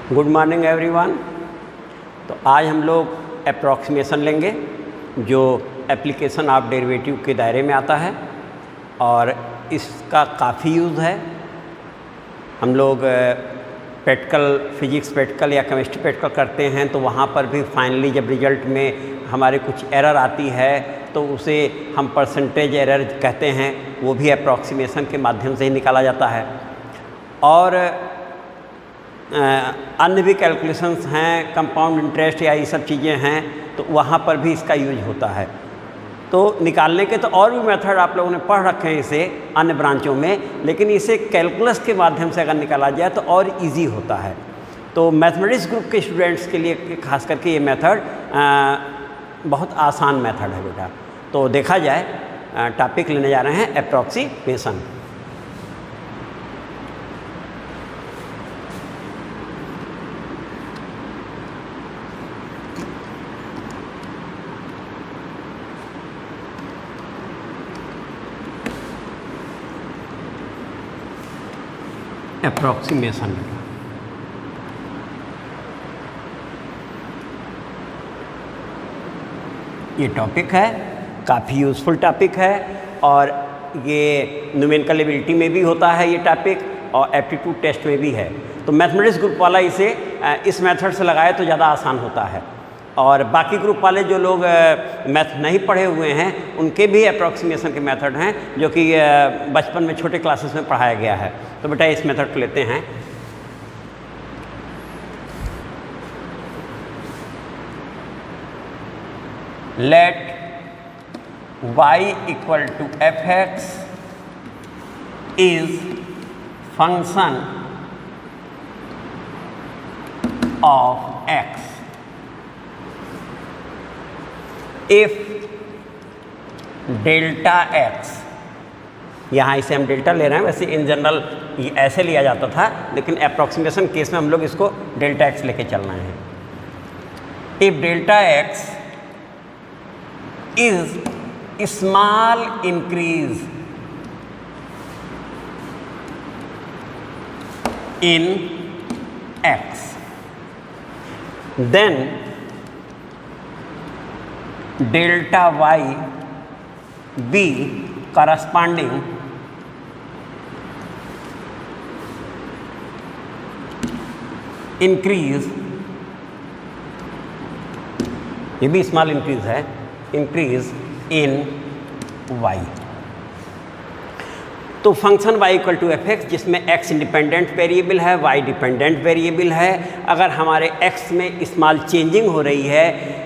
Good morning everyone. तो आज हम लोग अप्रॉक्सीमेशन लेंगे जो एप्लीकेशन ऑफ डेरिवेटिव के दायरे में आता है और इसका काफ़ी यूज़ है। हम लोग प्रैक्टिकल फिजिक्स प्रैक्टिकल या केमिस्ट्री प्रैक्टिकल करते हैं तो वहाँ पर भी फाइनली जब रिजल्ट में हमारे कुछ एरर आती है तो उसे हम परसेंटेज एरर कहते हैं, वो भी अप्रॉक्सीमेशन के माध्यम से ही निकाला जाता है। और अन्य भी कैलकुलेशंस हैं, कंपाउंड इंटरेस्ट या ये सब चीज़ें हैं, तो वहाँ पर भी इसका यूज होता है। तो निकालने के तो और भी मेथड आप लोगों ने पढ़ रखे हैं इसे अन्य ब्रांचों में, लेकिन इसे कैलकुलस के माध्यम से अगर निकाला जाए तो और इजी होता है। तो मैथमेटिक्स ग्रुप के स्टूडेंट्स के लिए खास करके ये मेथड बहुत आसान मेथड है बेटा। तो देखा जाए, टॉपिक लेने जा रहे हैं अप्रॉक्सीमेशन। अप्रॉक्सीमेशन ये टॉपिक है, काफ़ी यूज़फुल टॉपिक है और ये न्यूमेरिकल एबिलिटी में भी होता है ये टॉपिक और एप्टीट्यूड टेस्ट में भी है। तो मैथमेटिक्स ग्रुप वाला इसे इस मेथड से लगाए तो ज़्यादा आसान होता है। और बाकी ग्रुप वाले जो लोग मैथ नहीं पढ़े हुए हैं उनके भी अप्रॉक्सीमेशन के मेथड हैं जो कि बचपन में छोटे क्लासेस में पढ़ाया गया है। तो बेटा इस मेथड को लेते हैं। Let y equal to fx is function of x if delta x, यहाँ इसे हम डेल्टा ले रहे हैं, वैसे इन जनरल ये ऐसे लिया जाता था, लेकिन अप्रॉक्सीमेशन केस में हम लोग इसको डेल्टा x लेके चलना है। If delta x is small increase in x, then delta y be corresponding increase, ये भी स्मॉल इंक्रीज है, इंक्रीज इन y। तो function y equal to F X जिसमें x इंडिपेंडेंट वेरिएबल है, y डिपेंडेंट वेरिएबल है। अगर हमारे x में स्मॉल चेंजिंग हो रही है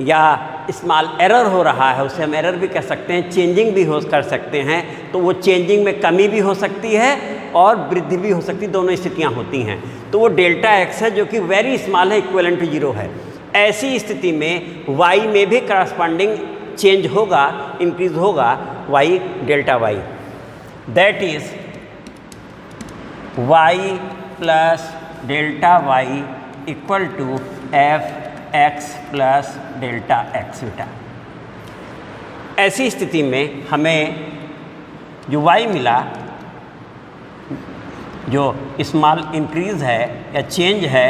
या स्मॉल एरर हो रहा है, उसे हम एरर भी कह सकते हैं, चेंजिंग भी हो कर सकते हैं, तो वो चेंजिंग में कमी भी हो सकती है और वृद्धि भी हो सकती है, दोनों स्थितियां होती हैं। तो वो डेल्टा x है जो कि वेरी स्मॉल है, इक्विवेलेंट टू 0 है। ऐसी स्थिति में y में भी करस्पॉन्डिंग चेंज होगा, इंक्रीज होगा y delta y, that is y plus delta y equal to F x plus delta x बेटा। ऐसी स्थिति में हमें जो y मिला, जो स्मॉल इंक्रीज है या चेंज है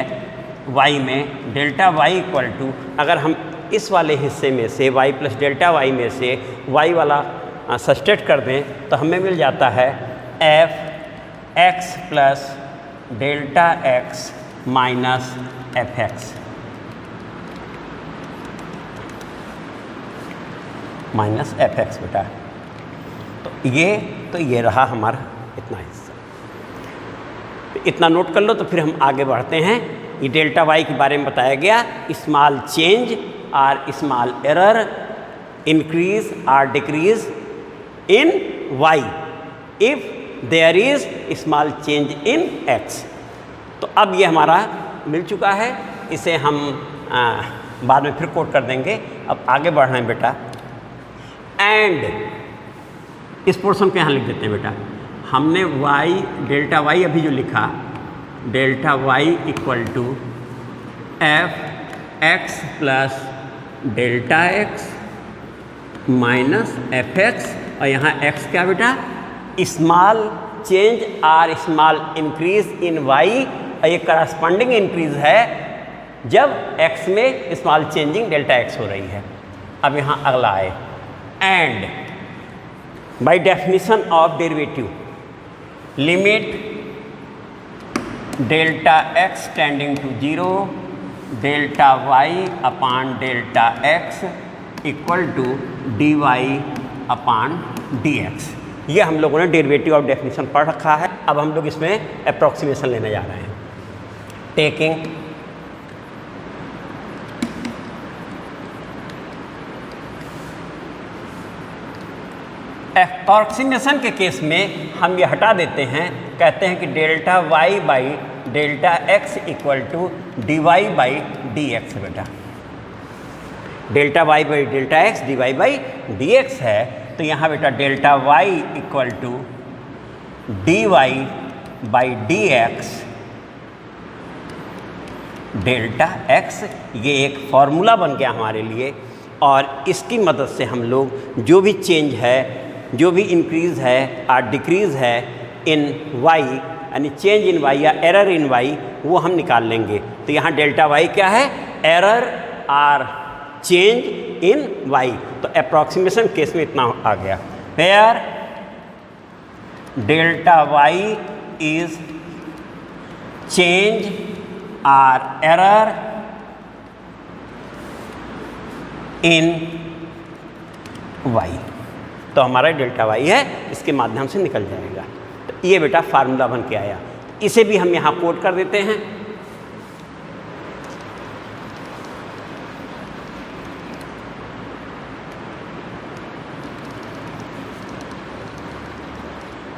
y में, डेल्टा y इक्वल टू, अगर हम इस वाले हिस्से में से y प्लस डेल्टा y में से y वाला सब्सट्रैक्ट कर दें तो हमें मिल जाता है F x plus delta x minus f x minus f x बेटा। तो ये रहा हमारा इतना हिस्सा। इतना नोट कर लो तो फिर हम आगे बढ़ते हैं। ये डेल्टा y के बारे में बताया गया, स्मॉल चेंज और स्मॉल एरर, इंक्रीज और decrease in y if there is small change in x। तो अब ये हमारा मिल चुका है, इसे हम बाद में फिर कोट कर देंगे। अब आगे बढ़ रहे हैं बेटा। एंड इस पोर्शन को यहाँ लिख देते हैं बेटा। हमने y डेल्टा y अभी जो लिखा, delta y equal to F x plus delta x minus f x, और यहाँ x क्या बेटा, स्मॉल चेंज और स्मॉल इंक्रीज इन y ये करस्पॉन्डिंग इंक्रीज है जब x में स्मॉल चेंजिंग डेल्टा x हो रही है। अब यहाँ अगला आए, and by definition of derivative limit delta x tending to 0 delta y upon delta x equal to dy upon dx। ये हम लोगों ने डेरिवेटिव ऑफ डेफिनेशन पढ़ रखा है। अब हम लोग इसमें अप्रॉक्सीमेशन लेने जा रहे हैं। टेकिंग अप्रॉक्सीमेशन के केस में हम ये हटा देते हैं, कहते हैं कि delta y by delta x equal to dy by dx। बेटा delta y by delta x dy by dx है, तो यहाँ बेटा delta y equal to dy by dx delta x, ये एक फॉर्मूला बन गया हमारे लिए। और इसकी मदद से हम लोग जो भी चेंज है, जो भी इंक्रीज़ है और डिक्रीज़ है इन y, यानी चेंज इन y या एरर इन y, वो हम निकाल लेंगे। तो यहाँ डेल्टा y क्या है? Error or change in y। तो अप्रॉक्सीमेशन केस में इतना आ गया, where delta y is change or error in y। तो हमारा डेल्टा y है, इसके माध्यम से निकल जाएगा। तो ये बेटा फार्मूला बन के आया, इसे भी हम यहाँ कोट कर देते हैं।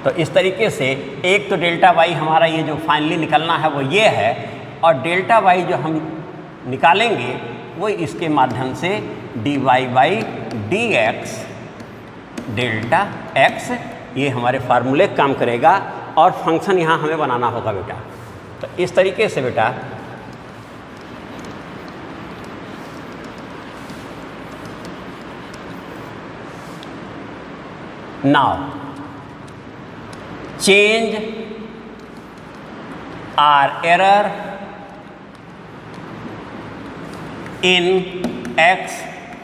तो इस तरीके से एक तो डेल्टा y हमारा ये जो फाइनली निकलना है वो ये है, और डेल्टा y जो हम निकालेंगे वो इसके माध्यम से dy by dx delta x, ये हमारे फार्मूले काम करेगा। और फंक्शन यहाँ हमें बनाना होगा बेटा। तो इस तरीके से बेटा now change our error in x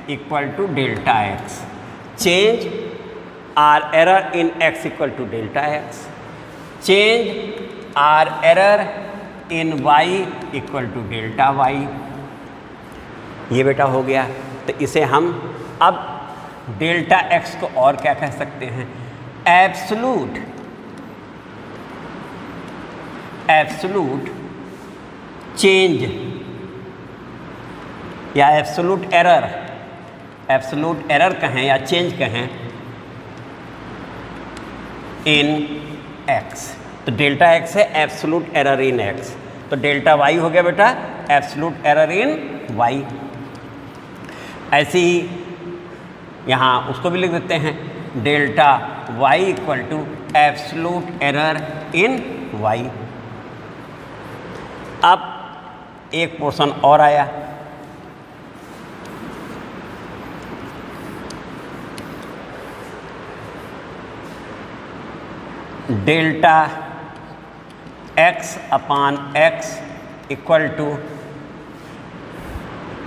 equal to delta x. Change our error in x equal to delta x. Change our error in y equal to delta y. ये बेटा हो गया। तो इसे हम अब डेल्टा x को और क्या कह सकते हैं? एब्सोलूट चेंज या एब्सोलूट एरर कहें या चेंज कहें इन x। तो डेल्टा x है एब्सोलूट एरर इन x। तो डेल्टा y हो गया बेटा एब्सोलूट एरर इन y। ऐसे ही यहाँ उसको भी लिख देते हैं, delta y equal to absolute error in y। अब एक पोर्शन और आया, delta x upon x equal to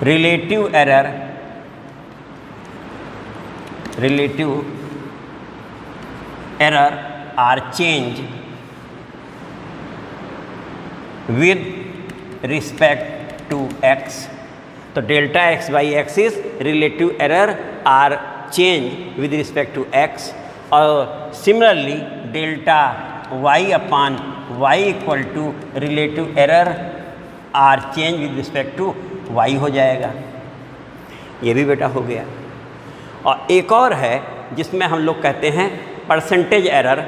relative error or change with respect to x। तो delta x by x is relative error or change with respect to x। और similarly delta y upon y equal to relative error or change with respect to y हो जाएगा। ये भी बेटा हो गया। और एक और है जिसमें हम लोग कहते हैं परसेंटेज एरर।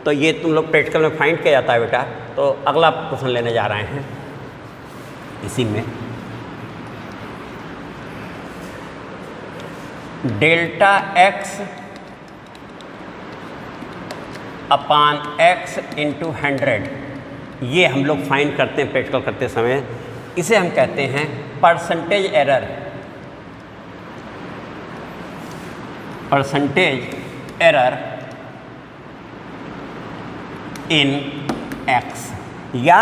तो ये तुम लोग प्रैक्टिकल में फाइंड किया जाता है बेटा। तो अगला क्वेश्चन लेने जा रहे हैं इसी में। Delta x upon x into 100, ये हम लोग फाइंड करते हैं प्रैक्टिकल करते समय। इसे हम कहते हैं परसेंटेज एरर इन x, या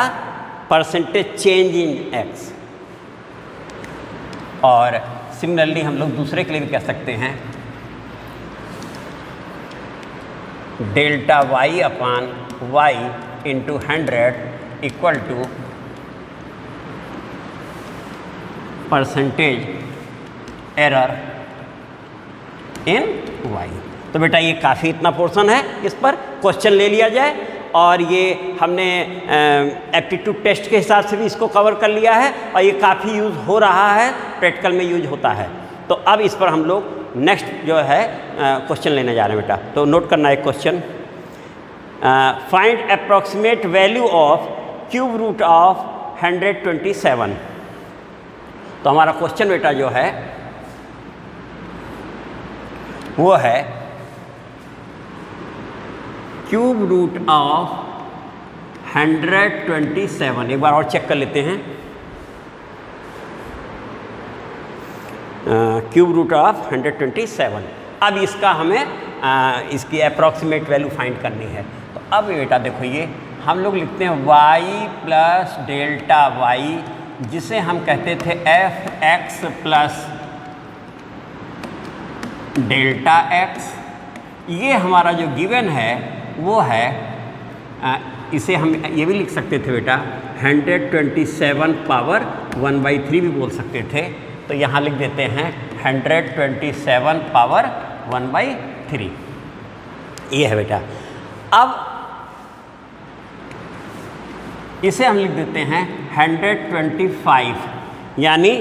परसेंटेज चेंज इन एक्स। और सिमिलरली हम लोग दूसरे के लिए भी कह सकते हैं delta y upon y into 100 equal to percentage error in y. तो बेटा ये काफ़ी इतना पोर्शन है, इस पर क्वेश्चन ले लिया जाए। और ये हमने एप्टीट्यूड टेस्ट के हिसाब से भी इसको कवर कर लिया है और ये काफ़ी यूज़ हो रहा है, प्रैक्टिकल में यूज होता है। तो अब इस पर हम लोग नेक्स्ट जो है क्वेश्चन लेने जा रहे हैं बेटा। तो नोट करना है question, find approximate value of cube root of 127। तो हमारा क्वेश्चन बेटा जो है वो है क्यूब रूट ऑफ 127। एक बार और चेक कर लेते हैं, क्यूब रूट ऑफ 127। अब इसका हमें इसकी अप्रॉक्सीमेट वैल्यू फाइंड करनी है। तो अब बेटा देखो ये हम लोग लिखते हैं y प्लस डेल्टा वाई, जिसे हम कहते थे F x plus delta x. ये हमारा जो गिवन है वो है, इसे हम ये भी लिख सकते थे बेटा 127 पावर 1/3 भी बोल सकते थे। तो यहाँ लिख देते हैं 127 पावर 1/3, ये है बेटा। अब इसे हम लिख देते हैं 125, यानी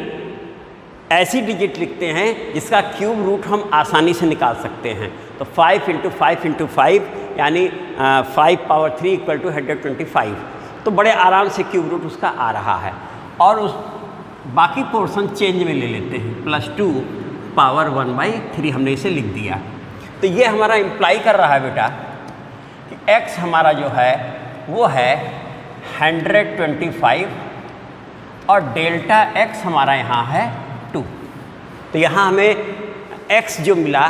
ऐसी डिजिट लिखते हैं जिसका क्यूब रूट हम आसानी से निकाल सकते हैं। तो 5 × 5 × 5 यानी 5 पावर 3 इक्वल टू 125। तो बड़े आराम से क्यूब रूट उसका आ रहा है। और उस बाकी पोर्शन चेंज में ले लेते हैं, +2 पावर 1/3 हमने इसे लिख दिया। तो ये हमारा इम्प्लाई कर रहा है बेटा कि x हमारा जो है वो है 125 और डेल्टा x हमारा यहाँ है 2। तो यहाँ हमें x जो मिला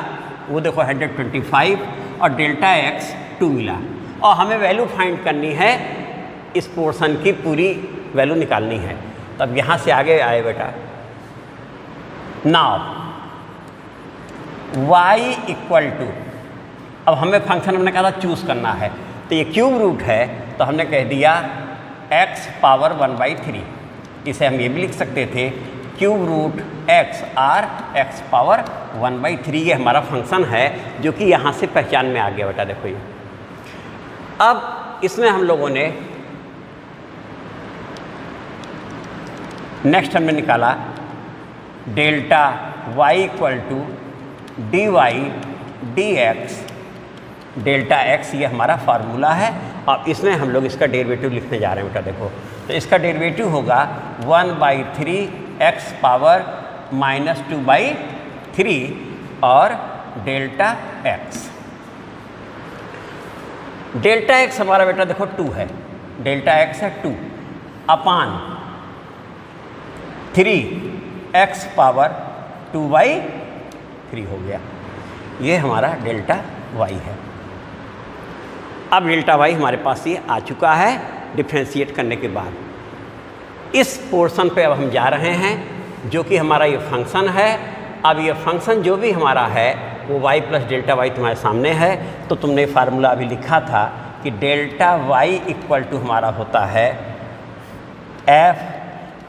वो देखो 125 और डेल्टा x 2 मिला। और हमें वैल्यू फाइंड करनी है, इस पोर्शन की पूरी वैल्यू निकालनी है। तब यहाँ से आगे आए बेटा, नाउ y इक्वल टू, अब हमें फंक्शन हमने कहा था चूज़ करना है। तो ये क्यूब रूट है तो हमने कह दिया x पावर 1/3। इसे हम ये भी लिख सकते थे क्यूब रूट x और x पावर 1/3। ये हमारा फंक्शन है जो कि यहाँ से पहचान में आ गया बेटा। देखो ये अब इसमें हम लोगों ने नेक्स्ट हमने निकाला delta y equal to dy dx delta x, ये हमारा फार्मूला है। और इसमें हम लोग इसका डेरिवेटिव लिखने जा रहे हैं बेटा। देखो तो इसका डेरिवेटिव होगा 1/3 x पावर -2/3 और डेल्टा x। डेल्टा x हमारा बेटा देखो 2 है, डेल्टा x है 2 अपान 3x पावर 2/3 हो गया। ये हमारा डेल्टा y है। अब डेल्टा y हमारे पास ये आ चुका है डिफ्रेंशिएट करने के बाद। इस पोर्शन पे अब हम जा रहे हैं जो कि हमारा ये फंक्शन है। अब ये फंक्शन जो भी हमारा है वो y प्लस डेल्टा y तुम्हारे सामने है। तो तुमने फार्मूला अभी लिखा था कि डेल्टा y इक्वल टू हमारा होता है F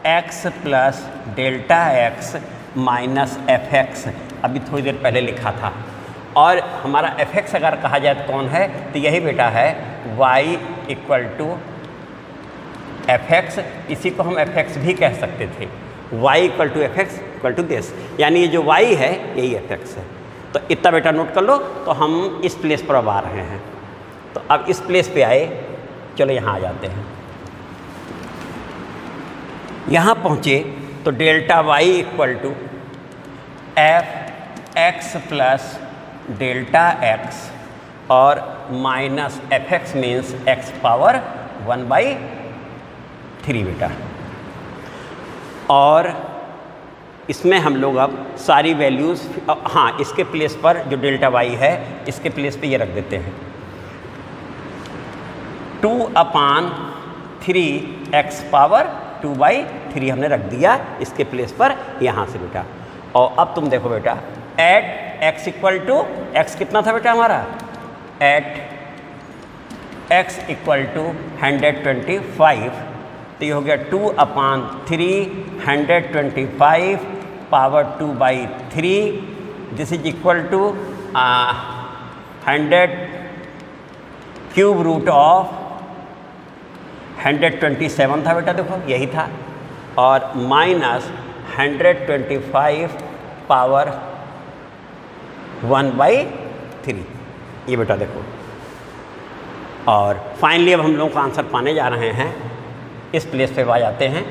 x plus delta x minus f x, अभी थोड़ी देर पहले लिखा था। और हमारा fx अगर कहा जाए तो कौन है, तो यही बेटा है y इक्वल टू fx। इसी को हम fx भी कह सकते थे, y equal to fx equal to this, यानी ये जो y है यही fx है। तो इतना बेटा नोट कर लो। तो हम इस प्लेस पर अब आ रहे हैं। तो अब इस प्लेस पे आए, चलो यहाँ आ जाते हैं। यहाँ पहुँचे तो delta y equal to F x plus delta x और minus f x means x power 1/3 बेटा। और इसमें हम लोग अब सारी वैल्यूज़, हाँ इसके प्लेस पर जो डेल्टा y है इसके प्लेस पे ये रख देते हैं 2/3 एक्स पावर 2/3 हमने रख दिया इसके प्लेस पर यहाँ से बेटा। और अब तुम देखो बेटा at x equal to, x कितना था बेटा हमारा, एट एक्स इक्वल टू 125, तो ये हो गया 2/3 125 power 2/3, this is equal to 100 cube root of 127 था बेटा, देखो यही था, और माइनस 125 पावर 1/3, ये बेटा देखो। और फाइनली अब हम लोगों का आंसर पाने जा रहे हैं, इस प्लेस पे आ जाते हैं।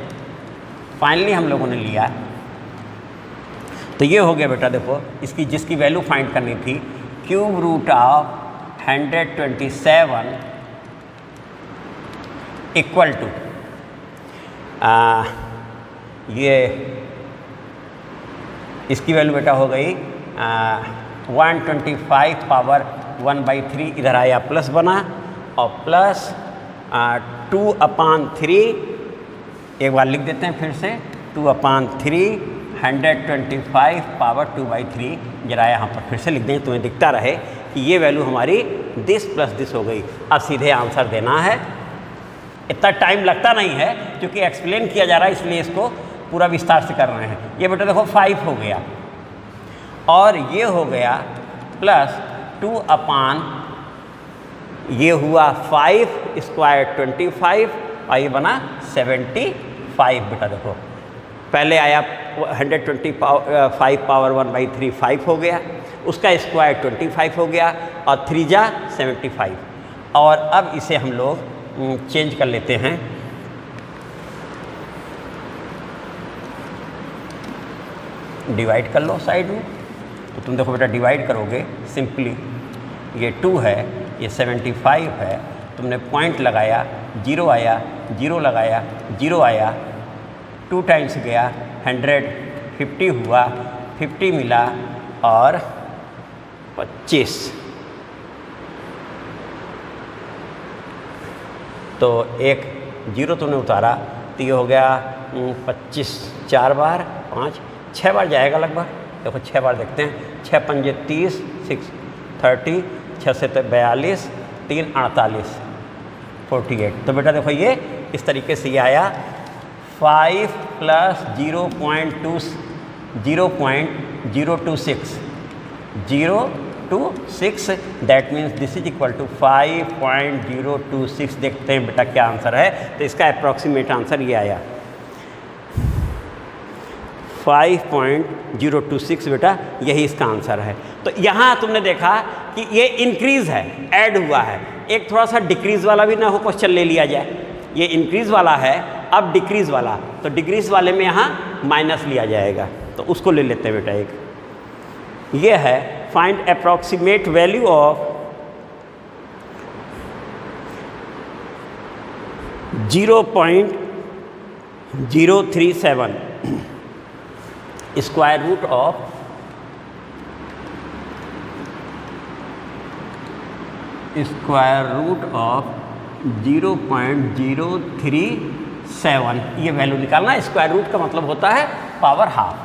फाइनली हम लोगों ने लिया, तो ये हो गया बेटा देखो, इसकी जिसकी वैल्यू फाइंड करनी थी, cube root of 127 equal to ये इसकी वैल्यू बेटा हो गई 125 पावर 1/3, इधर आया प्लस बना, और प्लस 2/3, एक बार लिख देते हैं फिर से, 2/3 125 पावर 2/3, जरा यहाँ पर फिर से लिख दें, तुम्हें दिखता रहे कि ये वैल्यू हमारी दिस प्लस दिस हो गई। अब सीधे आंसर देना है, इतना टाइम लगता नहीं है क्योंकि एक्सप्लेन किया जा रहा है, इसलिए इसको पूरा विस्तार से कर रहे हैं। ये बेटा देखो 5 हो गया, और ये हो गया प्लस 2 ये हुआ 5 स्क्वायर 25, और ये बना 75 बेटा देखो। पहले आया 125 पावर 1/3 5 हो गया, उसका स्क्वायर 25 हो गया, और 3 जा 75। और अब इसे हम लोग चेंज कर लेते हैं, डिवाइड कर लो साइड में, तो तुम देखो बेटा डिवाइड करोगे सिंपली, ये 2 है, ये 75 है, तुमने पॉइंट लगाया, 0 आया, 0 लगाया, 0 आया, 2 टाइम्स गया, 150 हुआ, 50 मिला, और 25, तो एक 0 तुमने उतारा, तो ये हो गया 25, 4 बार 5, 6 बार जाएगा लगभग, देखो 6 बार देखते हैं, 6 पंजे 30, 6 30, 6 से 42, 3 48, 48। तो बेटा देखो ये इस तरीके से ये आया 5 plus 0.026 026, that means this is equal to 5.026। देखते हैं बेटा क्या आंसर है, तो इसका अप्रॉक्सीमेट आंसर ये आया 5.026 बेटा, यही इसका आंसर है। तो यहाँ तुमने देखा कि ये इंक्रीज़ है, ऐड हुआ है, एक थोड़ा सा डिक्रीज़ वाला भी ना हो क्वेश्चन ले लिया जाए, ये इंक्रीज़ वाला है, अब डिक्रीज़ वाला, तो डिक्रीज़ वाले में यहाँ माइनस लिया जाएगा, तो उसको ले लेते हैं बेटा। एक ये है find approximate value of 0.037 square root of 0.037, ये वैल्यू निकालना। स्क्वायर रूट का मतलब होता है पावर हाफ।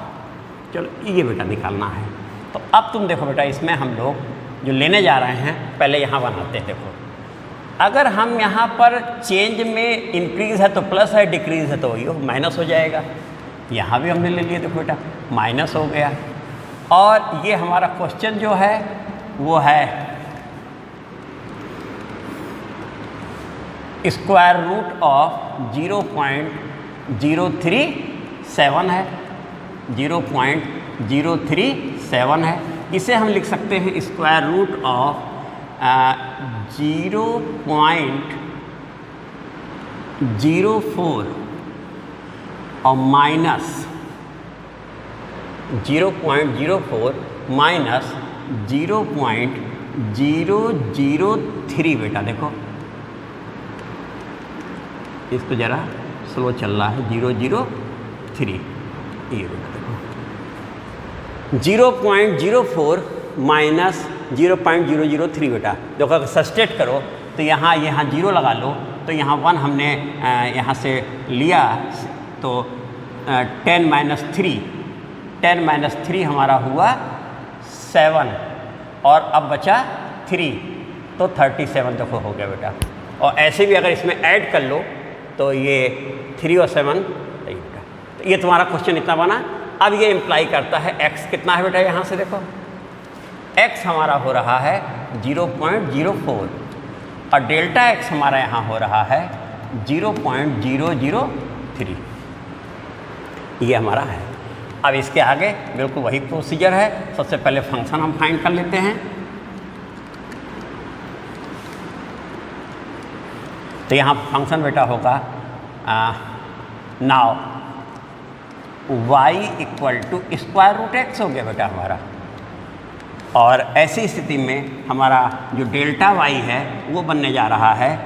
चलो ये बेटा निकालना है। तो अब तुम देखो बेटा, इसमें हम लोग जो लेने जा रहे हैं, पहले यहाँ बनाते हैं। देखो अगर हम यहाँ पर चेंज में इंक्रीज़ है तो प्लस है, डिक्रीज़ है तो ये माइनस हो जाएगा। यहाँ भी हमने ले लिया, देखो बेटा माइनस हो गया। और ये हमारा क्वेश्चन जो है वो है स्क्वायर रूट ऑफ 0.037 है, 0.037 है। इसे हम लिख सकते हैं स्क्वायर रूट ऑफ 0.04 और माइनस 0.04 माइनस 0.003 बेटा। देखो इसको ज़रा स्लो चल रहा है, 003 ये बेटा देखो 0.04 माइनस 0.003 बेटा। देखो अगर सब्सट्रैक्ट करो तो यहाँ 0 लगा लो, तो यहाँ 1 हमने यहाँ से लिया, तो 10 माइनस 3 हमारा हुआ 7 और अब बचा 3, तो 37 देखो हो गया बेटा। और ऐसे भी अगर इसमें ऐड कर लो तो ये 3 और 7 नहीं बेटा। तो ये तुम्हारा क्वेश्चन इतना बना। अब ये इम्प्लाई करता है x कितना है बेटा, यहाँ से देखो x हमारा हो रहा है 0.04 और डेल्टा x हमारा यहाँ हो रहा है 0.003, ये हमारा है। अब इसके आगे बिल्कुल वही प्रोसीजर है। सबसे पहले फंक्शन हम फाइंड कर लेते हैं। तो यहाँ फंक्शन बेटा होगा now y equal to square root x हो गया बेटा हमारा। और ऐसी स्थिति में हमारा जो डेल्टा y है वो बनने जा रहा है,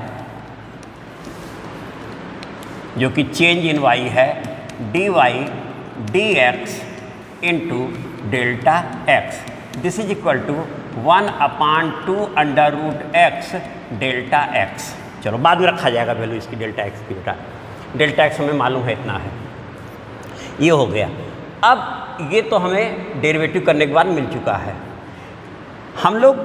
जो कि चेंज इन y है dy dx into delta x। This is equal to 1/2 under root x delta x। चलो बाद में रखा जाएगा वैल्यू इसकी डेल्टा x की बेटा। डेल्टा x हमें मालूम है इतना है, ये हो गया। अब ये तो हमें डेरिवेटिव करने के बाद मिल चुका है। हम लोग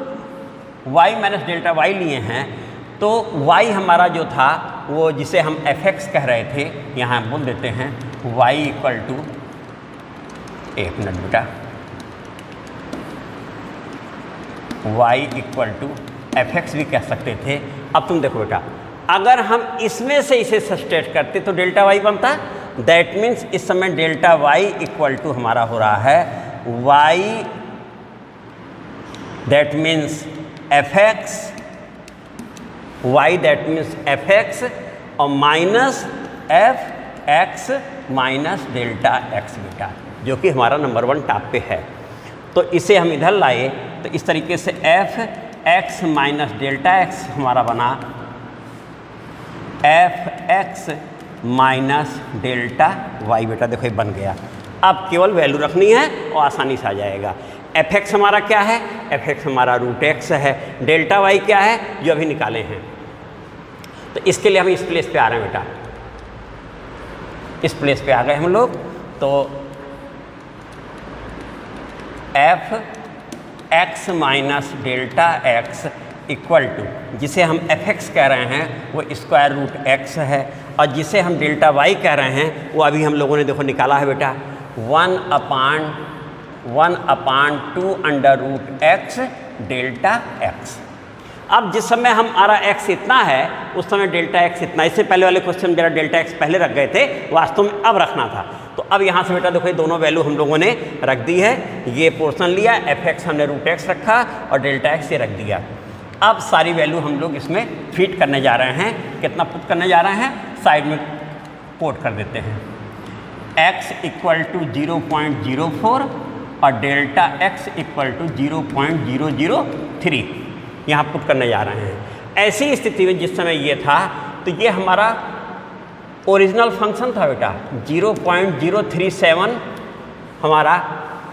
y माइनस डेल्टा y लिए हैं, तो y हमारा जो था वो जिसे हम fx कह रहे थे, यहाँ बोल देते हैं y इक्वल टू, एक मिनट बेटा, y इक्वल टू fx भी कह सकते थे। अब तुम देखो बेटा, अगर हम इसमें से इसे सब्सट्रैक्ट करते तो डेल्टा y बनता। दैट मीन्स इस समय डेल्टा y इक्वल टू हमारा हो रहा है y, that means fx, y that means fx और minus fx minus delta x बेटा, जो कि हमारा नंबर 1 टॉप पे है। तो इसे हम इधर लाए तो इस तरीके से fx माइनस डेल्टा x हमारा बना fx माइनस डेल्टा y बेटा। देखो ये बन गया। अब केवल वैल्यू रखनी है और आसानी से आ जाएगा। fx हमारा क्या है, fx हमारा रूट x है। डेल्टा y क्या है जो अभी निकाले हैं। तो इसके लिए हम इस प्लेस पे आ रहे हैं बेटा, इस प्लेस पे आ गए हम लोग। तो fx minus delta x equal to, जिसे हम fx कह रहे हैं वो स्क्वायर रूट x है, और जिसे हम डेल्टा y कह रहे हैं वो अभी हम लोगों ने देखो निकाला है बेटा 1/2 under root x delta x। अब जिस समय हमारा x इतना है उस समय डेल्टा x इतना। इससे पहले वाले क्वेश्चन मेरा डेल्टा x पहले रख गए थे, वास्तव में अब रखना था। तो अब यहाँ से बेटा देखो ये दोनों वैल्यू हम लोगों ने रख दी है। ये पोर्शन लिया, fx हमने रूट x रखा और डेल्टा x ये रख दिया। अब सारी वैल्यू हम लोग इसमें फिट करने जा रहे हैं। कितना पुट करने जा रहे हैं, साइड में कोट कर देते हैं। x इक्वल टू 0.04 और डेल्टा x इक्वल टू 0.003 यहाँ पुट करने जा रहे हैं। ऐसी स्थिति में जिस समय ये था तो ये हमारा ओरिजिनल फंक्शन था बेटा 0.037 हमारा,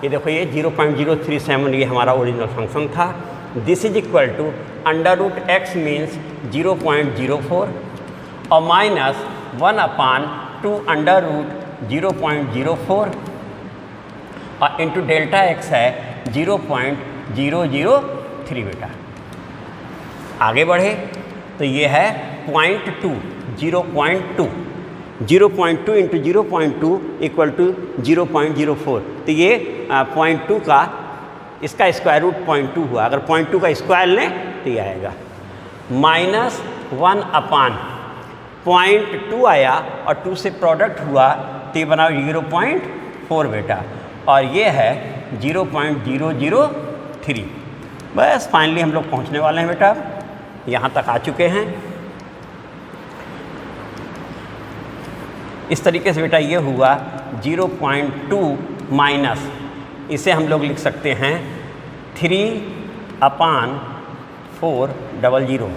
ये देखो ये 0.037 ये हमारा ओरिजिनल फंक्शन था। This is equal to under root x means 0.04 और माइनस 1/2 अंडर रूट 0.04 और इंटू डेल्टा x है 0.003 बेटा। आगे बढ़े तो ये है 0.2 0.2 इंटू 0.2 इक्वल टू 0.04। तो ये 0.2 का इसका स्क्वायर रूट 0.2 हुआ। अगर 0.2 का स्क्वायर लें तो ये आएगा माइनस 1/0.2 आया और 2 से प्रोडक्ट हुआ तो ये बना 0.4 बेटा, और ये है 0.003। बस फाइनली हम लोग पहुंचने वाले हैं बेटा, यहाँ तक आ चुके हैं। इस तरीके से बेटा ये हुआ 0.2 माइनस, इसे हम लोग लिख सकते हैं 3/400,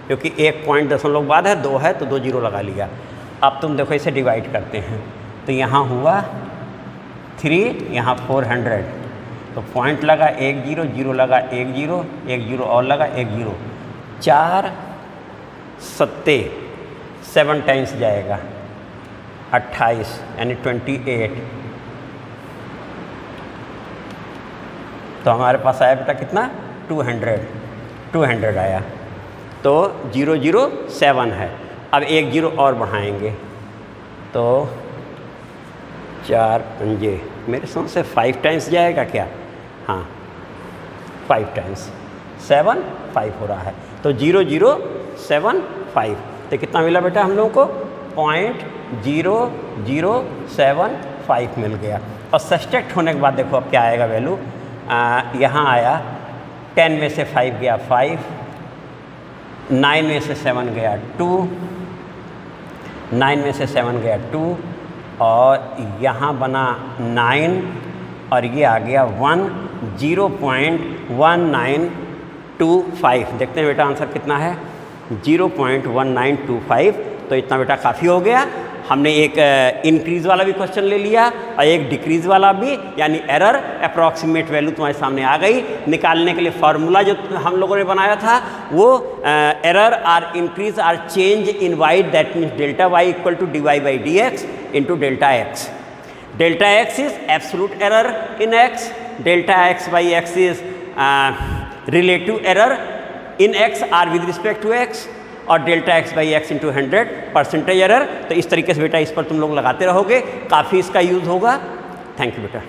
क्योंकि 1 पॉइंट दशमलव बाद है, 2 है तो 2 जीरो लगा लिया। अब तुम देखो इसे डिवाइड करते हैं तो यहाँ हुआ 3, यहाँ 400, तो पॉइंट लगा 1 जीरो, जीरो लगा 1 जीरो, 1 जीरो और लगा 1 जीरो, 4 7 7 टाइम्स जाएगा 28 यानी 28। तो हमारे पास आया बेटा कितना 200 आया। तो 007 है। अब एक 0 और बढ़ाएंगे तो 4 पंजे मेरे समझ से 5 टाइम्स जाएगा क्या? हाँ 5 टाइम्स 7 5 हो रहा है। तो 0075 तो कितना मिला बेटा हम लोगों को 0.0075 मिल गया। और सब्ट्रैक्ट होने के बाद देखो अब क्या आएगा वैल्यू। यहाँ आया 10 में से 5 गया 5, 9 में से 7 गया 2, 9 में से 7 गया 2 और यहाँ बना 9 और ये आ गया 1, 0.1925। देखते हैं बेटा आंसर कितना है 0.1925। तो इतना बेटा काफ़ी हो गया। हमने एक इंक्रीज़ वाला भी क्वेश्चन ले लिया और एक डिक्रीज़ वाला भी, यानी एरर अप्रॉक्सीमेट वैल्यू तुम्हारे सामने आ गई। निकालने के लिए फार्मूला जो हम लोगों ने बनाया था वो error or increase or change in Y, that means delta Y equal to D Y by D X into delta X. Delta X is absolute error in X, delta X by x is relative error in X or with respect to X, और delta X by X into 100 percentage error. तो इस तरीके से बेटा इस पर तुम लोग लगाते रहोगे, काफ़ी इसका यूज़ होगा। थैंक यू बेटा।